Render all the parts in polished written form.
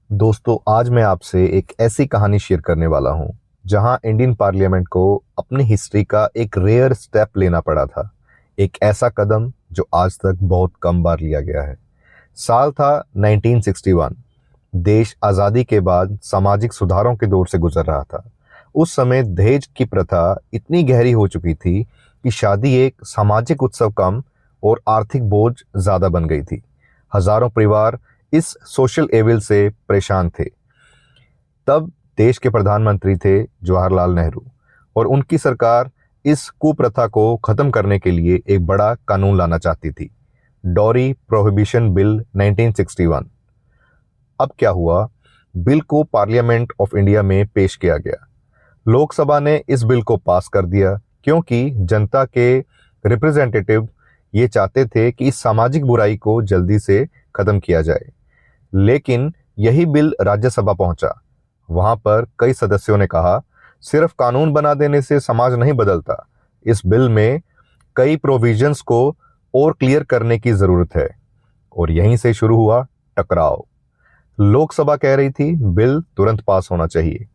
दोस्तों, आज मैं आपसे एक ऐसी कहानी शेयर करने वाला हूं जहां इंडियन पार्लियामेंट को अपनी हिस्ट्री का एक रेयर स्टेप लेना पड़ा था। एक ऐसा कदम जो आज तक बहुत कम बार लिया गया है। साल था 1961। देश आज़ादी के बाद सामाजिक सुधारों के दौर से गुजर रहा था। उस समय दहेज की प्रथा इतनी गहरी हो चुकी थी कि शादी एक सामाजिक उत्सव कम और आर्थिक बोझ ज़्यादा बन गई थी। हजारों परिवार इस सोशल एविल से परेशान थे। तब देश के प्रधानमंत्री थे जवाहरलाल नेहरू, और उनकी सरकार इस कुप्रथा को खत्म करने के लिए एक बड़ा कानून लाना चाहती थी, डॉरी प्रोहिबिशन बिल 1961। अब क्या हुआ? बिल को पार्लियामेंट ऑफ इंडिया में पेश किया गया। लोकसभा ने इस बिल को पास कर दिया क्योंकि जनता के रिप्रेजेंटेटिव ये चाहते थे कि इस सामाजिक बुराई को जल्दी से खत्म किया जाए। लेकिन यही बिल राज्यसभा पहुंचा। वहां पर कई सदस्यों ने कहा, सिर्फ कानून बना देने से समाज नहीं बदलता। इस बिल में कई प्रोविजंस को और क्लियर करने की जरूरत है। और यहीं से शुरू हुआ टकराव। लोकसभा कह रही थी बिल तुरंत पास होना चाहिए।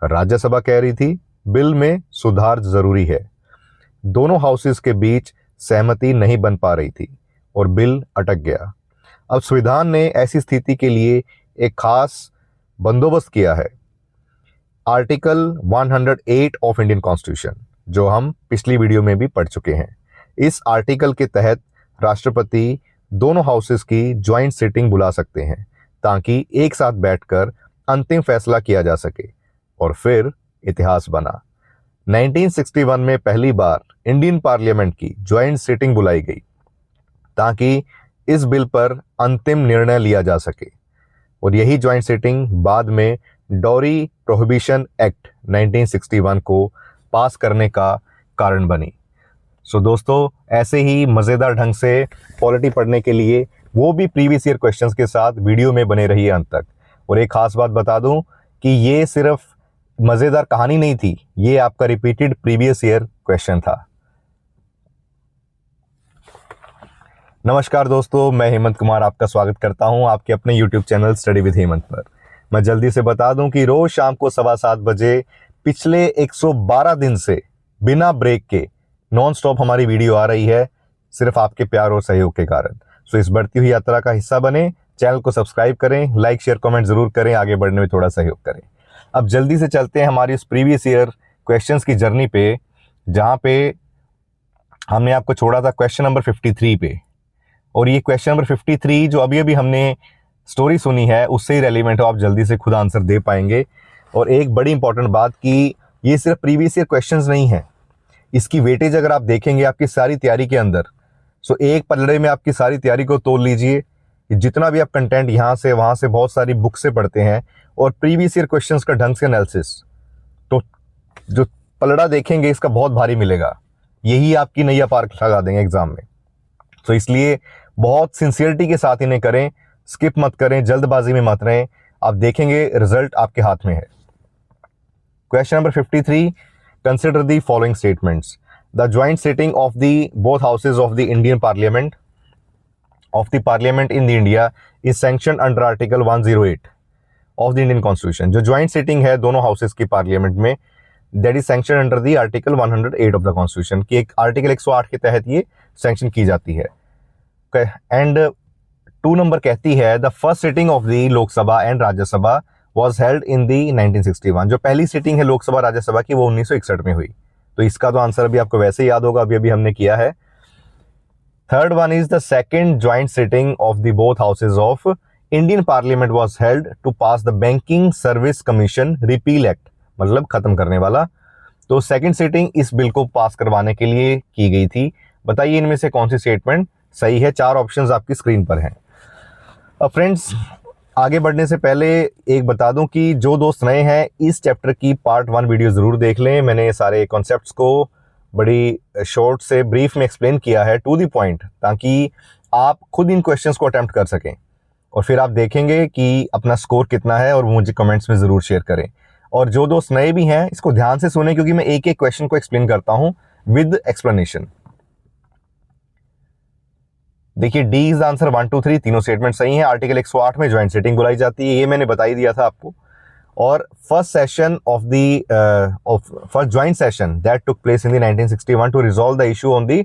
राज्यसभा कह रही थी बिल में सुधार जरूरी है। दोनों हाउसेस के बीच सहमति नहीं बन पा रही थी और बिल अटक गया। अब संविधान ने ऐसी स्थिति के लिए एक खास बंदोबस्त किया है, आर्टिकल 108 ऑफ इंडियन कॉन्स्टिट्यूशन, जो हम पिछली वीडियो में भी पढ़ चुके हैं। इस आर्टिकल के तहत राष्ट्रपति दोनों हाउसेस की ज्वाइंट सिटिंग बुला सकते हैं ताकि एक साथ बैठकर अंतिम फैसला किया जा सके। और फिर इतिहास बना। 1961 में पहली बार इंडियन पार्लियामेंट की ज्वाइंट सिटिंग बुलाई गई ताकि इस बिल पर अंतिम निर्णय लिया जा सके। और यही ज्वाइंट सिटिंग बाद में डॉरी प्रोहिबिशन एक्ट 1961 को पास करने का कारण बनी। सो दोस्तों, ऐसे ही मज़ेदार ढंग से पॉलिटी पढ़ने के लिए, वो भी प्रीवियस ईयर क्वेश्चंस के साथ, वीडियो में बने रहिए अंत तक। और एक खास बात बता दूं कि ये सिर्फ मज़ेदार कहानी नहीं थी, ये आपका रिपीटेड प्रीवियस ईयर क्वेश्चन था। नमस्कार दोस्तों, मैं हेमंत कुमार आपका स्वागत करता हूं आपके अपने YouTube channel study with Hemant पर। मैं जल्दी से बता दूं कि रोज शाम को 7:15 बजे पिछले 112 दिन से बिना ब्रेक के नॉन स्टॉप हमारी वीडियो आ रही है, सिर्फ आपके प्यार और सहयोग के कारण। सो इस बढ़ती हुई यात्रा का हिस्सा बने, चैनल को सब्सक्राइब करें, लाइक शेयर कमेंट जरूर करें, आगे बढ़ने में थोड़ा सहयोग करें। अब जल्दी से चलते हैं हमारी इस प्रीवियस ईयर क्वेश्चन की जर्नी पे, जहाँ पे हमने आपको छोड़ा था क्वेश्चन नंबर 53 पे। और ये क्वेश्चन नंबर 53 जो अभी अभी हमने स्टोरी सुनी है उससे ही रेलिवेंट हो, आप जल्दी से खुद आंसर दे पाएंगे। और एक बड़ी इंपॉर्टेंट बात कि ये सिर्फ प्रीवियस ईयर क्वेश्चंस नहीं है, इसकी वेटेज अगर आप देखेंगे आपकी सारी तैयारी के अंदर, सो एक पलड़े में आपकी सारी तैयारी को तोल लीजिए। जितना भी आप कंटेंट यहाँ से वहाँ से बहुत सारी बुक से पढ़ते हैं और प्रीवियस ईयर क्वेश्चंस का ढंग से एनालिसिस, तो जो पलड़ा देखेंगे इसका बहुत भारी मिलेगा। यही आपकी नैया पार लगा देंगे एग्जाम में। तो इसलिए बहुत सिंसियरिटी के साथ इन्हें करें, स्किप मत करें, जल्दबाजी में मत रहें। आप देखेंगे रिजल्ट आपके हाथ में है। Question number 53, consider the following statements. The joint sitting of the both houses of the Indian parliament in the India is sanction under article 108 of the Indian constitution. जो ज्वाइंट सिटिंग है दोनों houses की parliament में, that is sanction under the article 108 of the constitution, की एक article 108 के तहत ये सैंक्शन की जाती है। एंड 2 नंबर कहती है the first sitting of the Lok Sabha and Rajya Sabha was held in the 1961। जो पहली सिटिंग है लोकसभा राज्यसभा की वो 1961 में हुई। तो इसका तो आंसर अभी आपको वैसे ही याद होगा, अभी अभी हमने किया है। Third one is the second joint sitting of the both houses of Indian parliament was held to pass the banking service commission repeal act, मतलब खत्म करने वाला। तो सेकंड सिटिंग इस बिल को पास करवाने के लिए की गई थी। बताइए इनमें से कौन सी स्टेटमेंट सही है। 4 ऑप्शंस आपकी स्क्रीन पर हैं। अब फ्रेंड्स, आगे बढ़ने से पहले एक बता दूं कि जो दोस्त नए हैं इस चैप्टर की पार्ट 1 वीडियो ज़रूर देख लें। मैंने सारे कॉन्सेप्ट्स को बड़ी शॉर्ट से ब्रीफ में एक्सप्लेन किया है, टू द पॉइंट, ताकि आप खुद इन क्वेश्चंस को अटेम्प्ट कर सकें। और फिर आप देखेंगे कि अपना स्कोर कितना है और मुझे कमेंट्स में ज़रूर शेयर करें। और जो दोस्त नए भी हैं इसको ध्यान से सुने, क्योंकि मैं एक एक क्वेश्चन को एक्सप्लेन करता हूँ विद एक्सप्लेनेशन। देखिए डी इज आंसर 1 2 3, तीनों स्टेटमेंट सही हैं। आर्टिकल 108 में ज्वाइंट सिटिंग बुलाई जाती है, ये मैंने बता ही दिया था आपको। और first session of the first joint session that took place in the 1961 to resolve the issue on the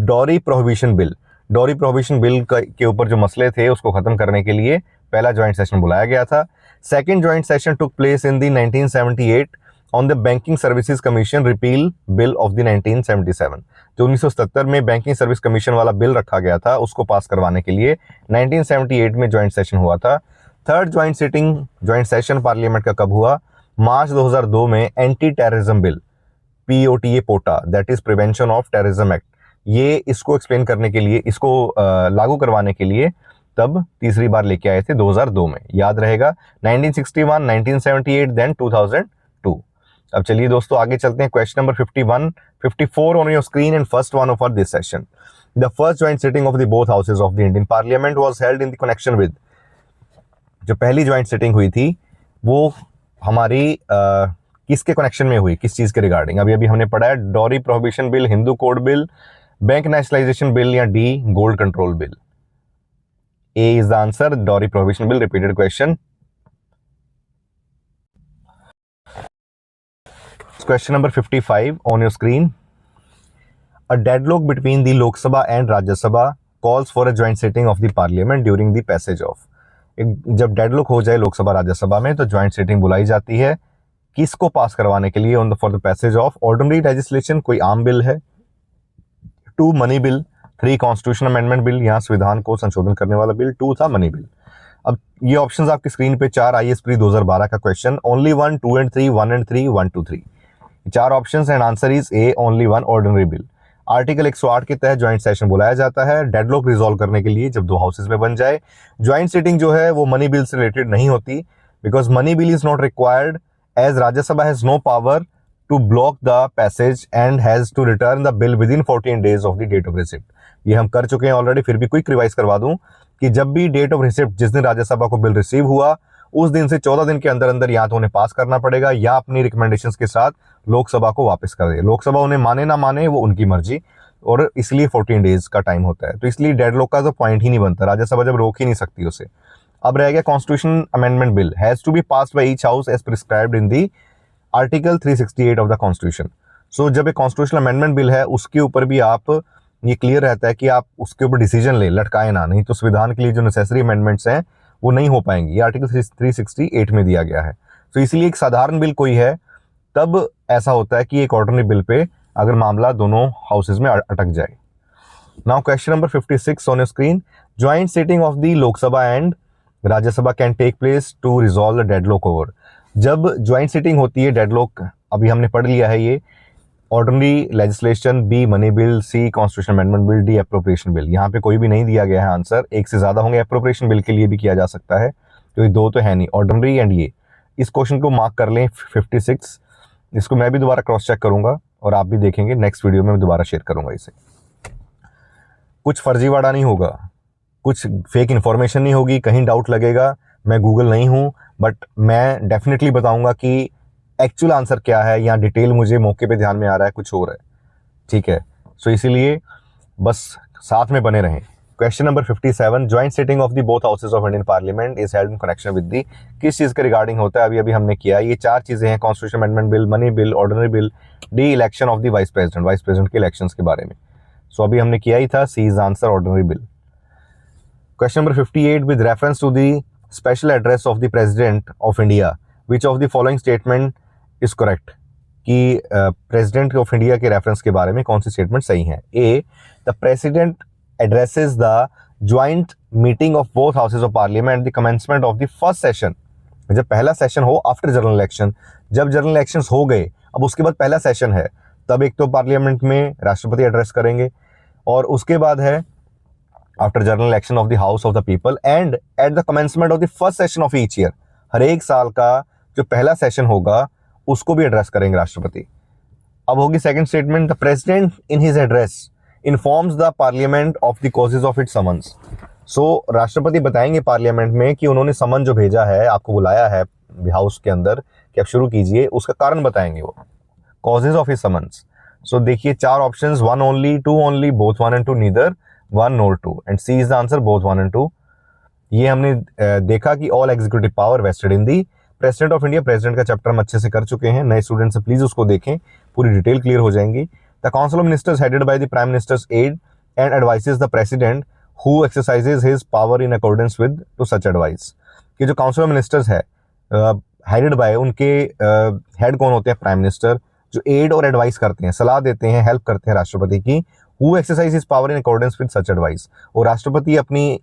dowry prohibition bill. Dowry prohibition bill के ऊपर जो मसले थे उसको खत्म करने के लिए पहला ज्वाइंट सेशन बुलाया गया था। Second joint session took place in the 1978 on the banking services commission repeal bill of the 1977। जो 1977 में बैंकिंग सर्विस कमीशन वाला बिल रखा गया था उसको पास करवाने के लिए 1978 में ज्वाइंट सेशन हुआ था। थर्ड ज्वाइंट सेशन पार्लियामेंट का कब हुआ? मार्च 2002 में anti terrorism bill POTA POTA, that is prevention of terrorism act, ये इसको एक्सप्लेन करने के लिए, इसको लागू करवाने के लिए तब तीसरी बार लेके आए थे 2002 में, याद रहेगा। 1961, 1978, देन 2002। अब चलिए दोस्तों आगे चलते हैं। Question number 54 on your screen and first one for this session. The first joint sitting of the both houses of the Indian parliament was held in the connection with. जो पहली ज्वाइंट सिटिंग हुई थी वो हमारी किसके connection में हुई, किस चीज के रिगार्डिंग? अभी हमने पढ़ा है dowry prohibition bill, Hindu code bill, bank nationalisation bill या D gold control bill. A is the answer, dowry prohibition bill. Repeated question. Question number 55 on your screen. A deadlock between the Lok Sabha and Rajya Sabha calls for a joint sitting of the parliament during the passage of। जब deadlock हो जाए लोकसभा राज्यसभा में तो joint sitting बुलाई जाती है, किसको पास करवाने के लिए? For the passage of ordinary legislation, कोई आम बिल है, 2 money bill, 3 constitution amendment bill, यहाँ संविधान को संशोधन करने वाला बिल, 2 था मनी बिल। अब ये ऑप्शंस आपकी स्क्रीन पे 4 IAS प्री 2012 का question, only 1, 2 and 3, 1 and 3, 1 2 3, 4 options and answer is a, only 1 ordinary bill. Article 108 के तहत ज्वाइंट सेशन बुलाया जाता है डेडलॉक रिजॉल्व करने के लिए जब दो हाउसेज में बन जाए। ज्वाइंट सिटिंग जो है वो मनी बिल से रिलेटेड नहीं होती, because money bill is not required as Rajya Sabha has no power to block the passage and has to return the bill within 14 days of the date of receipt. ये हम कर चुके हैं already, फिर भी क्विक रिवाइज करवा दूं कि जब भी डेट ऑफ रिसिप्ट, जिस दिन राज्यसभा को बिल रिसीव हुआ उस दिन से 14 दिन के अंदर अंदर या तो उन्हें पास करना पड़ेगा या अपनी रिकमेंडेशंस के साथ लोकसभा को वापस कर दे। लोकसभा उन्हें माने ना माने वो उनकी मर्जी, और इसलिए 14 days का टाइम होता है, तो इसलिए डेडलॉक का तो पॉइंट ही नहीं बनता, राज्यसभा जब रोक ही नहीं सकती उसे। अब रह गया constitution amendment bill has to be passed by each house as prescribed in the article 368 of the constitution. So जब एक कॉन्स्टिट्यूशनल अमेंडमेंट बिल है उसके ऊपर भी आप, ये क्लियर रहता है कि आप उसके ऊपर डिसीजन ले, लटकाए ना, नहीं तो संविधान के लिए जो नेसेसरी अमेंडमेंट्स हैं वो नहीं हो पाएंगी। ये आर्टिकल 368 में दिया गया है। तो इसलिए एक साधारण बिल कोई है तब ऐसा होता है कि एक ऑर्डिनरी बिल पे अगर मामला दोनों हाउसेज में अटक जाए। Now question number 56 on your screen. Joint sitting of the Lok Sabha and Rajya Sabha can take place to resolve the deadlock over. जब ज्वाइंट सिटिंग होती है, डेडलॉक अभी हमने पढ़ लिया है, ये ordinary legislation, B money bill, C constitution amendment bill, D appropriation bill. यहाँ पे कोई भी नहीं दिया गया है आंसर, एक से ज्यादा होंगे। एप्रोप्रिएशन बिल के लिए भी किया जा सकता है, तो ये दो तो है नहीं, ऑर्डिनरी एंड ये। इस क्वेश्चन को मार्क कर लें 56। इसको मैं भी दोबारा क्रॉस चेक करूंगा और आप भी देखेंगे, नेक्स्ट वीडियो में मैं दोबारा शेयर करूंगा इसे। कुछ फर्जीवाड़ा नहीं होगा, कुछ फेक इन्फॉर्मेशन नहीं होगी, कहीं डाउट लगेगा मैं गूगल नहीं हूँ, बट मैं डेफिनेटली बताऊंगा कि एक्चुअल आंसर क्या है, या डिटेल मुझे मौके पे ध्यान में आ रहा है कुछ और है, ठीक है। सो इसीलिए बस साथ में बने रहें। Question number 57, joint sitting of the both houses of Indian parliament is held in connection with the, किस चीज़ के रिगार्डिंग होता है? अभी हमने किया, ये 4 चीज़ें हैं, constitution amendment bill, money bill, ordinary bill, D election of the vice president के इलेक्शंस के बारे में। सो अभी हमने किया ही था, C is answer, ordinary bill. Question number 58, with reference to the special address of the president of India which of the following statement is correct, कि प्रेसिडेंट ऑफ इंडिया के रेफरेंस के बारे में कौन सी स्टेटमेंट सही है? A, the president addresses the joint meeting of both houses of parliament the commencement of the first session, जब पहला सेशन हो आफ्टर जनरल इलेक्शन। जब जनरल इलेक्शंस हो गए, अब उसके बाद पहला सेशन है, तब एक तो पार्लियामेंट में राष्ट्रपति एड्रेस करेंगे, और उसके बाद है after general election of the house of the people and at the commencement of the first session of each year. हर एक साल का जो पहला सेशन होगा उसको भी एड्रेस करेंगे राष्ट्रपति। अब होगी second statement, the president in his address informs the parliament of the causes of it summons. So राष्ट्रपति बताएंगे पार्लियामेंट में कि उन्होंने समन जो भेजा है, आपको बुलाया है हाउस के अंदर कि आप शुरू कीजिए, उसका कारण बताएंगे वो, causes of his summons. So देखिए 4 options, 1 only, 2 only, both 1 and 2, neither, 1 और 2 and C is the answer both 1 and 2। ये हमने देखा कि all executive power vested in the president of India. President का चैप्टर हम अच्छे से कर चुके हैं, नए स्टूडेंट से प्लीज उसको देखें, पूरी डिटेल क्लियर हो जाएंगी। The council of ministers headed by the prime ministers aid and advises the president who exercises his power in accordance with to such advice. कि जो काउंसिल ऑफ मिनिस्टर्स है headed by, उनके head कौन होते हैं? Prime minister, जो aid और advice करते हैं, सलाह देते हैं, हेल्प करते हैं राष्ट्रपति की। Who exercise his power in accordance with such advice, और राष्ट्रपति अपनी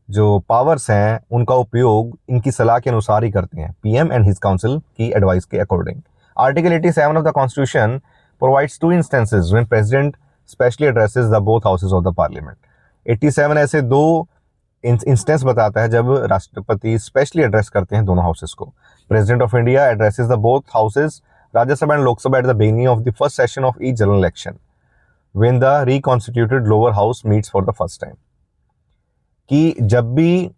जो पावर्स हैं उनका उपयोग इनकी सलाह के अनुसार ही करते हैं, पीएम एंड हिज काउंसिल की एडवाइस के according. Article 87 of the constitution provides 2 instances when president specially addresses the both houses of the parliament. 87 ऐसे 2 इंस्टेंस बताता है जब राष्ट्रपति स्पेशली एड्रेस करते हैं दोनों हाउसेस को। President of India addresses the both houses, Rajya Sabha and Lok Sabha, eight the beginning of the first session of each general election when the reconstituted lower house meets for the first time. कि जब भी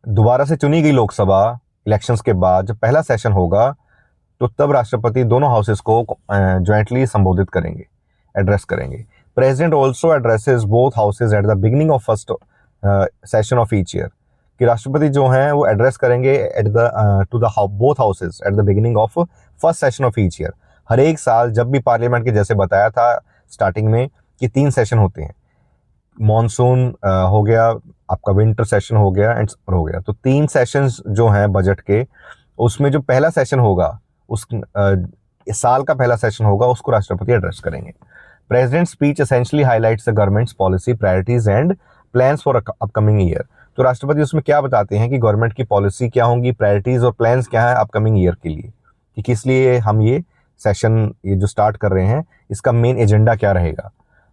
दोबारा से चुनी गई लोकसभा इलेक्शंस के बाद जब पहला सेशन होगा तो तब राष्ट्रपति दोनों हाउसेस को ज्वाइंटली संबोधित करेंगे, एड्रेस करेंगे। President also addresses both houses at the beginning of first session of each year. कि राष्ट्रपति जो हैं वो एड्रेस करेंगे at the to the both houses at the beginning of first session of each year. हर एक साल जब भी पार्लियामेंट के, जैसे बताया था स्टार्टिंग में कि 3 सेशन होते हैं, मॉनसून हो गया, आपका विंटर सेशन हो गया एंड समर हो गया, तो 3 सेशंस जो हैं बजट के, उसमें जो पहला सेशन होगा उस इस साल का पहला सेशन होगा उसको राष्ट्रपति एड्रेस करेंगे। President speech essentially highlights the governments policy, priorities and plans for upcoming year. तो राष्ट्रपति उसमें क्या बताते हैं कि गवर्नमेंट की पॉलिसी क्या होंगी, प्रायोरिटीज और प्लान्स क्या है अपकमिंग ईयर के लिए, कि किस लिए हम ये सेशन ये जो स्टार्ट कर रहे हैं इसका मेन एजेंडा क्या रहेगा।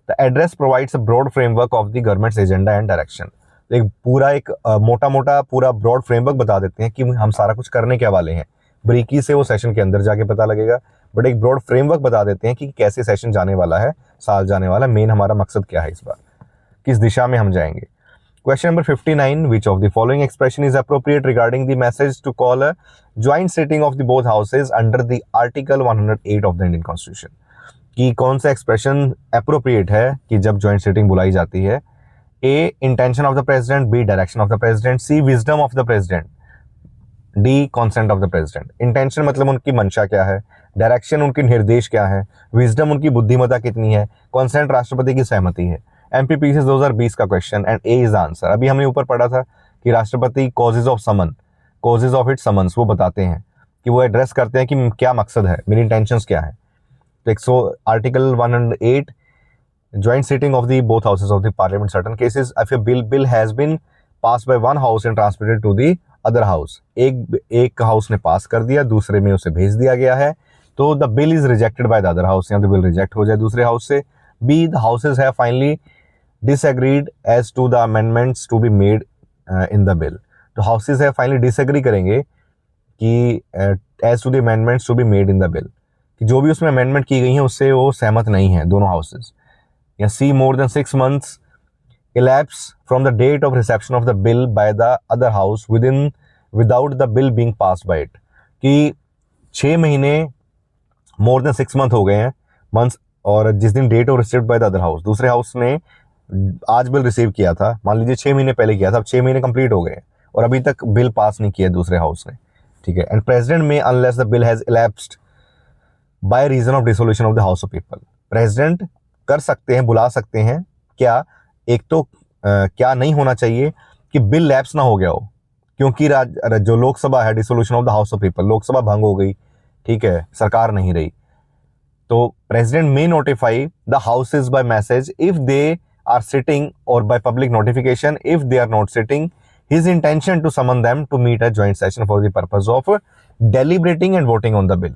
The address provides a broad framework of the government's agenda and direction. एक पूरा एक मोटा मोटा पूरा ब्रॉड फ्रेमवर्क बता देते हैं कि हम सारा कुछ करने क्या वाले हैं। बारीकी से वो सेशन के अंदर जाके पता लगेगा, बट एक ब्रॉड फ्रेमवर्क बता देते हैं कि कैसे सेशन जाने वाला है, साल जाने वाला, मेन हमारा मकसद क्या है इस बार, किस दिशा में हम जाएंगे। Question number 59, which of the following expression is appropriate regarding the message to call a joint sitting of the both houses under the Article 108 of the Indian Constitution? कि कौन सा एक्सप्रेशन अप्रोप्रिएट है कि जब ज्वाइंट सिटिंग बुलाई जाती है? A, intention of the president, B, direction of the president, C, wisdom of the president, D, consent of the president. Intention मतलब उनकी मंशा क्या है, डायरेक्शन उनके निर्देश क्या है, विजडम उनकी बुद्धिमत्ता कितनी है, कॉन्सेंट राष्ट्रपति की सहमति है। एमपीपीसी 2020 का question and A is answer. अभी हमने ऊपर पढ़ा था कि राष्ट्रपति causes of summon, causes of it summons वो बताते हैं कि वो एड्रेस करते हैं कि क्या मकसद है, मेरी इंटेंशंस क्या है। तो article 108, joint sitting of the both houses of the parliament, certain cases if a bill has been passed by one house and transmitted to the other house, एक हाउस ने पास कर दिया, दूसरे में उसे भेज दिया गया है, तो the bill is rejected by the other house, या द बिल रिजेक्ट हो जाए दूसरे हाउस से। B, the houses have finally disagreed as to the amendments to be made in the bill। तो हाउसेज है फाइनली डिसएग्री करेंगे कि as to the amendments to be made in the bill, कि जो भी उसमें अमेंडमेंट की गई हैं उससे वो सहमत नहीं है दोनों हाउसेज। या सी, more than 6 months elapse from the date of reception of the bill by the other house without the bill being passed by it, कि 6 महीने मोर देन 6 month हो गए हैं, मंथ्स, और जिस दिन date of received by the other house, दूसरे house ने आज बिल रिसीव किया था, मान लीजिए 6 महीने पहले किया था, अब 6 महीने कंप्लीट हो गए और अभी तक बिल पास नहीं किया दूसरे हाउस ने, ठीक है। एंड प्रेसिडेंट में unless the bill has elapsed by reason of dissolution of the house of people. President कर सकते हैं, बुला सकते हैं, क्या एक तो क्या नहीं होना चाहिए कि बिल लैप्स ना हो गया हो, क्योंकि जो लोकसभा है, dissolution of the house of people, Lok Sabha भंग हो गई, ठीक है, सरकार नहीं रही, तो president may notify the houses by message if they are sitting और by public notification if they are not sitting his intention to summon them to meet a joint session for the purpose of deliberating and voting on the bill.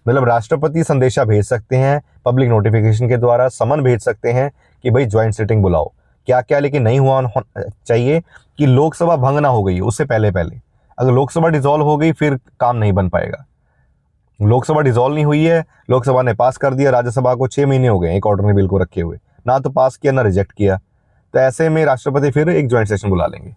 मतलब राष्ट्रपति संदेशा भेज सकते हैं public notification के द्वारा, समन भेज सकते हैं कि भाई ज्वाइंट सिटिंग बुलाओ, क्या क्या, लेकिन नहीं हुआ चाहिए कि लोकसभा भंग ना हो गई उससे पहले पहले। अगर लोकसभा डिसॉल्व हो गई फिर काम नहीं बन पाएगा। लोकसभा डिसॉल्व नहीं हुई है, लोकसभा ने पास कर दिया, राज्यसभा को 6 महीने हो गए एक ऑर्डिनरी बिल को रखे हुए, ना तो पास किया ना रिजेक्ट किया, तो ऐसे में राष्ट्रपति फिर एक ज्वाइंट सेशन बुला लेंगे।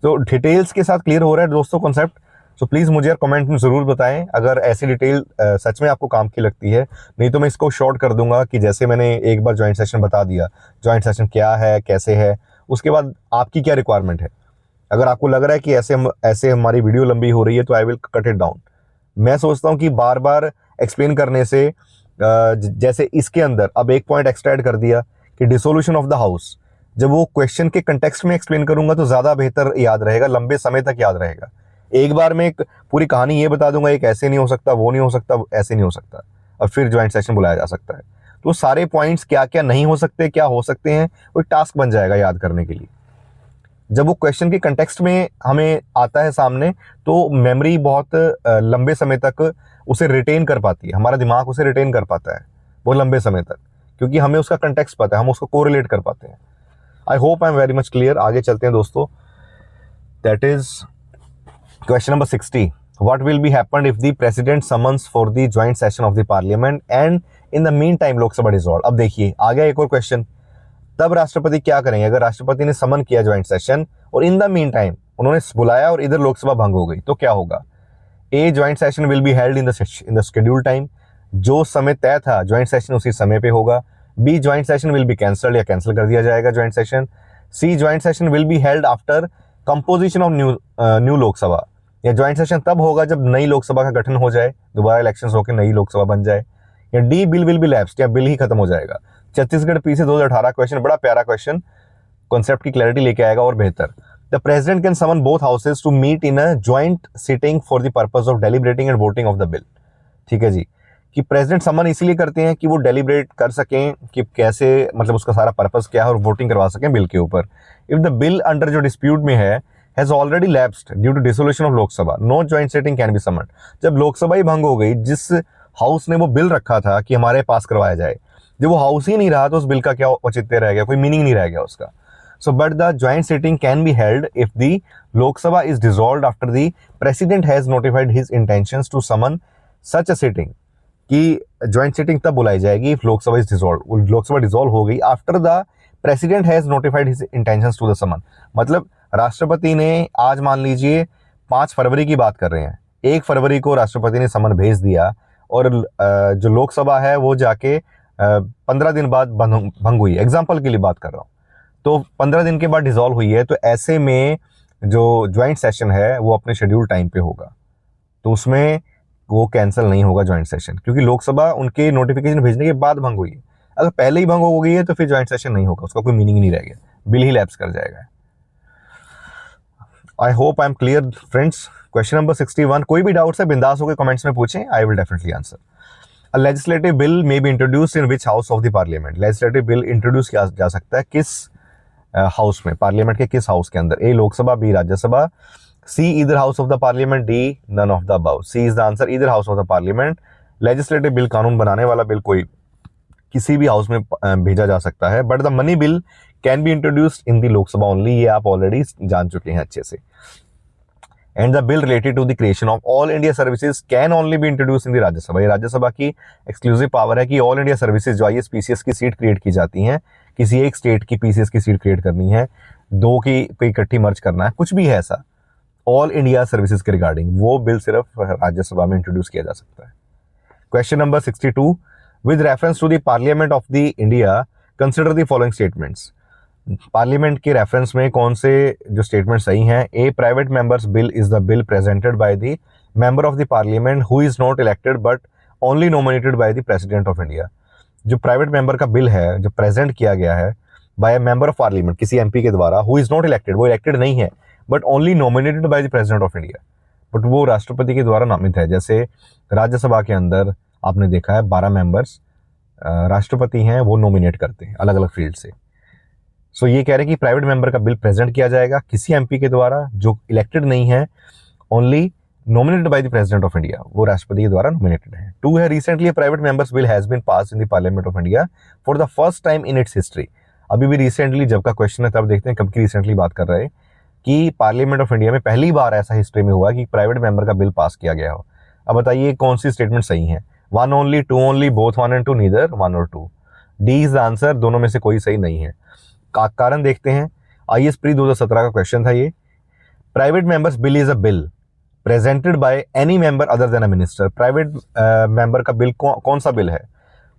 तो डिटेल्स के साथ क्लियर हो रहा है दोस्तों कॉन्सेप्ट। सो प्लीज़ मुझे यार कमेंट में ज़रूर बताएं अगर ऐसी डिटेल सच में आपको काम की लगती है, नहीं तो मैं इसको शॉर्ट कर दूंगा कि जैसे मैंने एक बार ज्वाइंट सेशन बता दिया, ज्वाइंट सेशन क्या है, कैसे है, उसके बाद आपकी क्या रिक्वायरमेंट है। अगर आपको लग रहा है कि ऐसे हमारी वीडियो लंबी हो रही है तो I will cut it down. मैं सोचता हूँ कि बार बार एक्सप्लेन करने से जैसे इसके अंदर अब एक पॉइंट एक्स्ट्रा ऐड कर दिया कि डिसोल्यूशन ऑफ द हाउस, जब वो क्वेश्चन के कंटेक्स्ट में एक्सप्लेन करूंगा तो ज़्यादा बेहतर याद रहेगा, लंबे समय तक याद रहेगा। एक बार में एक पूरी कहानी ये बता दूंगा, एक ऐसे नहीं हो सकता, वो नहीं हो सकता, ऐसे नहीं हो सकता, और फिर ज्वाइंट सेशन बुलाया जा सकता है। तो सारे पॉइंट्स क्या क्या नहीं हो सकते, क्या हो सकते हैं, वो एक टास्क बन जाएगा याद करने के लिए। जब वो क्वेश्चन के कंटेक्स्ट में हमें आता है सामने तो मेमोरी बहुत लंबे समय तक उसे रिटेन कर पाती है, हमारा दिमाग उसे रिटेन कर पाता है वो लंबे समय तक, क्योंकि हमें उसका कंटेक्स्ट पता है, हम उसको कोरिलेट कर पाते हैं। I hope I am very much clear. आगे चलते हैं दोस्तों। That is question number 60। What will be happened if the president summons for the joint session of the parliament and in the meantime लोक सभा dissolved। अब देखिए आ गया एक और क्वेश्चन, तब राष्ट्रपति क्या करेंगे अगर राष्ट्रपति ने समन किया ज्वाइंट सेशन और इन द मीन टाइम उन्होंने बुलाया और इधर लोकसभा भंग हो गई, तो क्या होगा। A, joint session will be held in the schedule time, जो समय तय था ज्वाइंट सेशन उसी समय पे होगा। B, joint session will be cancelled या कैंसिल कर दिया जाएगा joint session. C, joint session will be held after composition of new Lok Sabha, या ज्वाइंट सेशन तब होगा जब नई लोकसभा का गठन हो जाए, दोबारा इलेक्शन होकर नई लोकसभा बन जाए। या D, bill will be lapsed, या बिल ही खत्म हो जाएगा। छत्तीसगढ़ पीसी 2018 क्वेश्चन, बड़ा प्यारा क्वेश्चन, कॉन्सेप्ट की क्लैरिटी लेके आएगा और बेहतर। The president can summon both houses to meet in a joint sitting for the purpose of deliberating and voting of the bill. ठीक है जी, कि प्रेसिडेंट समन इसीलिए करते हैं कि वो डेलिब्रेट कर सकें कि कैसे, मतलब उसका सारा पर्पस क्या है, और वोटिंग करवा सकें बिल के ऊपर। इफ द बिल अंडर जो डिस्प्यूट में है has already lapsed due to dissolution of Lok Sabha, no joint sitting can be summoned. जब लोकसभा ही भंग हो गई, जिस हाउस ने वो बिल रखा था कि हमारे पास करवाया जाए, जब वो हाउस ही नहीं रहा तो उस बिल का क्या औचित्य रह गया, कोई मीनिंग नहीं रह गया उसका। So but the joint sitting can be held if the Lok Sabha is dissolved after the president has notified his intentions to summon such a sitting, कि ज्वाइंट सिटिंग तब बुलाई जाएगी if Lok Sabha is dissolve, Lok Sabha dissolve हो गई after the president has notified his intentions to the summon. मतलब राष्ट्रपति ने आज मान लीजिए 5 फरवरी की बात कर रहे हैं, 1 फरवरी को राष्ट्रपति ने समन भेज दिया और जो लोकसभा है वो जाके 15 दिन बाद भंग हुई, एग्जाम्पल के लिए बात कर रहा हूँ, तो 15 दिन के बाद डिसॉल्व हुई है, तो ऐसे में जो ज्वाइंट सेशन है वो अपने शेड्यूल टाइम पे होगा, तो उसमें वो कैंसिल नहीं होगा ज्वाइंट सेशन, क्योंकि लोकसभा उनके नोटिफिकेशन भेजने के बाद भंग हुई है। अगर पहले ही भंग हो गई है तो फिर ज्वाइंट सेशन नहीं होगा, उसका कोई मीनिंग नहीं रह गया, बिल ही लैप्स कर जाएगा। I hope I am clear friends. Question number 61, कोई भी डाउट्स है बिंदास होकर कमेंट्स में पूछें, I will definitely answer. A legislative bill may be introduced in which house of the parliament? Legislative bill introduce किया जा सकता है किस हाउस में, पार्लियामेंट के किस हाउस के अंदर। A, Lok Sabha, B, Rajya Sabha, C, either house of the parliament, D, none of the above. C is the answer, either house of the parliament. Legislative bill, कानून बनाने वाला बिल, कोई किसी भी हाउस में भेजा जा सकता है, but the money bill can be introduced in the Lok Sabha only, ये आप ऑलरेडी जान चुके हैं अच्छे से। And the bill related to the creation of all India services can only be introduce in the Rajya Sabha, ये राज्यसभा की एक्सक्लूसिव पावर है कि ऑल इंडिया सर्विसेज जो IAS PCS की सीट क्रिएट की जाती हैं, किसी एक स्टेट की PCS की सीट क्रिएट करनी है, 2 की कोई इकट्ठी मर्ज करना है, कुछ भी है ऐसा ऑल इंडिया सर्विसेज के रिगार्डिंग, वो बिल सिर्फ राज्यसभा में इंट्रोड्यूस किया जा सकता है। Question number 62, with reference to the parliament of the India consider the following statements. Parliament के रेफरेंस में कौन से जो स्टेटमेंट सही हैं। A, private members bill is the bill presented by the member of the parliament who is not elected but only nominated by the president of India. जो private member का bill है जो प्रेजेंट किया गया है by member of parliament, किसी MP के द्वारा, हु इज नॉट इलेक्टेड, वो इलेक्टेड नहीं है, but only nominated by the president of India, but वो राष्ट्रपति के द्वारा नामित है। जैसे राज्यसभा के अंदर आपने देखा है 12 मेंबर्स राष्ट्रपति हैं, वो नॉमिनेट करते हैं अलग अलग फील्ड से। सो ये कह रहे हैं कि प्राइवेट मेंबर का बिल प्रेजेंट किया जाएगा किसी MP के द्वारा जो इलेक्टेड नहीं है, only nominated by the president of India, वो राष्ट्रपति के द्वारा नॉमिनेटेड है। 2 है, recently private members bill has been pass in the parliament of India for the first time in its history. अभी भी रिसेंटली, जब का क्वेश्चन है तब देखते हैं कब की रिसेंटली बात कर रहे हैं, कि पार्लियामेंट ऑफ इंडिया में पहली बार ऐसा हिस्ट्री में हुआ कि प्राइवेट मेंबर का बिल पास किया गया हो। अब बताइए कौन सी स्टेटमेंट सही है। 1 only, 2 only, both 1 and 2, neither 1 और 2। डी इज द आंसर, दोनों में से कोई सही नहीं है। कारण देखते हैं, IAS प्री 2017 का क्वेश्चन था ये। Private members bill is a bill presented by any member other than a minister. Private member का बिल कौन सा बिल है,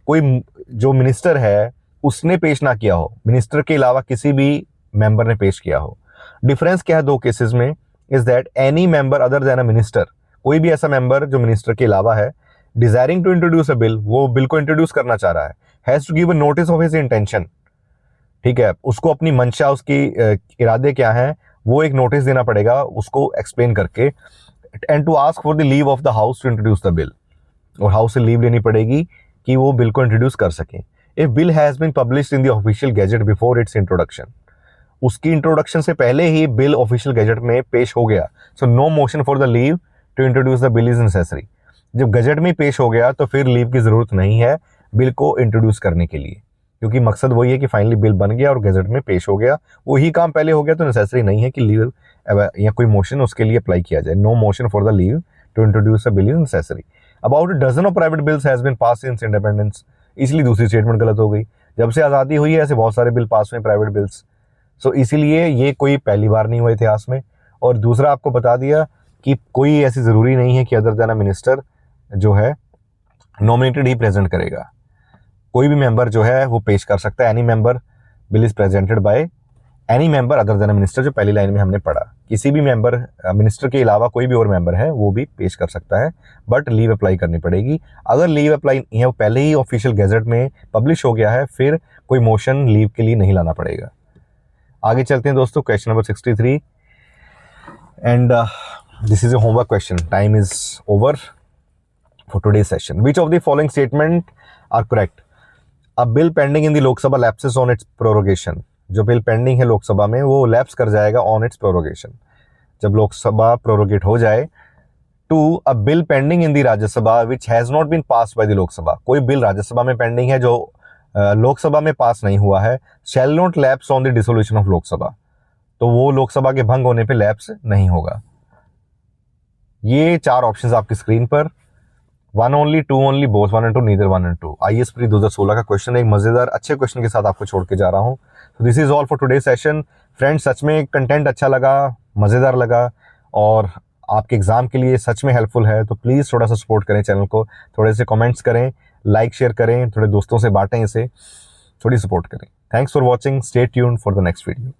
कोई जो मिनिस्टर है उसने पेश ना किया हो, मिनिस्टर के अलावा किसी भी मेंबर ने पेश किया हो। डिफरेंस क्या है दो केसेस में, is that any member other than a minister, कोई भी ऐसा मेंबर जो मिनिस्टर के अलावा है, desiring to introduce a bill, वो बिल को इंट्रोड्यूस करना चाह रहा है, has to give a notice of his intention. ठीक है, उसको अपनी मंशा, उसकी इरादे क्या है, वो एक नोटिस देना पड़ेगा उसको एक्सप्लेन करके, and to ask for the leave of the house to introduce the bill, और हाउस से लीव लेनी पड़ेगी कि वो बिल को इंट्रोड्यूस कर सकें। If bill has been published in the official gazette before its introduction, उसकी इंट्रोडक्शन से पहले ही बिल ऑफिशियल गैजेट में पेश हो गया, so no motion for the leave to introduce the bill is necessary. जब गैजेट में पेश हो गया तो फिर लीव की जरूरत नहीं है बिल को इंट्रोड्यूस करने के लिए, क्योंकि मकसद वही है कि फाइनली बिल बन गया और गैजेट में पेश हो गया, वही काम पहले हो गया, तो नेसेसरी नहीं है कि लीव या कोई मोशन उसके लिए अप्लाई किया जाए। No motion for the leave to introduce a bill is necessary. About a dozen of private bills has been pass since independence, इसलिए दूसरी स्टेटमेंट गलत हो गई। जब से आज़ादी हुई है ऐसे बहुत सारे बिल पास हुए प्राइवेट बिल्स, सो इसीलिए ये कोई पहली बार नहीं हुआ इतिहास में। और दूसरा आपको बता दिया कि कोई ऐसी ज़रूरी नहीं है कि अदर देन अ मिनिस्टर जो है नॉमिनेटेड ही प्रेजेंट करेगा, कोई भी मेंबर जो है वो पेश कर सकता है। Any member bill is presented by any member other than a minister, जो पहली लाइन में हमने पढ़ा, किसी भी मेंबर, मिनिस्टर के अलावा कोई भी और मेंबर है वो भी पेश कर सकता है, बट लीव अप्लाई करनी पड़ेगी। अगर लीव अप्लाई नहीं है, वो पहले ही ऑफिशियल गैजेट में पब्लिश हो गया है, फिर कोई मोशन लीव के लिए नहीं लाना पड़ेगा। आगे चलते हैं दोस्तों, question number 63, and this is a homework question. Time is over for today session. Which of the following statement are correct? A bill pending in the Lok Sabha lapses on its prorogation, जो बिल पेंडिंग है लोकसभा में वो lapse कर जाएगा on its prorogation, जब Lok Sabha prorogate हो जाए। Two, a bill pending in the Rajya Sabha which has not been pass by the Lok Sabha, कोई बिल राज्यसभा में पेंडिंग है जो लोकसभा में पास नहीं हुआ है, shall not lapse on the dissolution of Lok Sabha, तो वो लोकसभा के भंग होने पे लैप्स नहीं होगा। ये चार ऑप्शंस आपकी स्क्रीन पर, 1 only, 2 only, both 1 and 2, neither 1 and 2। IAS pre 2016 का क्वेश्चन, एक मजेदार अच्छे क्वेश्चन के साथ आपको छोड़ के जा रहा हूँ। तो this is all for today session friends. सच में कंटेंट अच्छा लगा, मज़ेदार लगा और आपके एग्जाम के लिए सच में हेल्पफुल है, तो प्लीज़ थोड़ा सा सपोर्ट करें चैनल को, थोड़े से कमेंट्स करें, लाइक शेयर करें, थोड़े दोस्तों से बांटें इसे, थोड़ी सपोर्ट करें। Thanks for watching, stay tuned for the next video.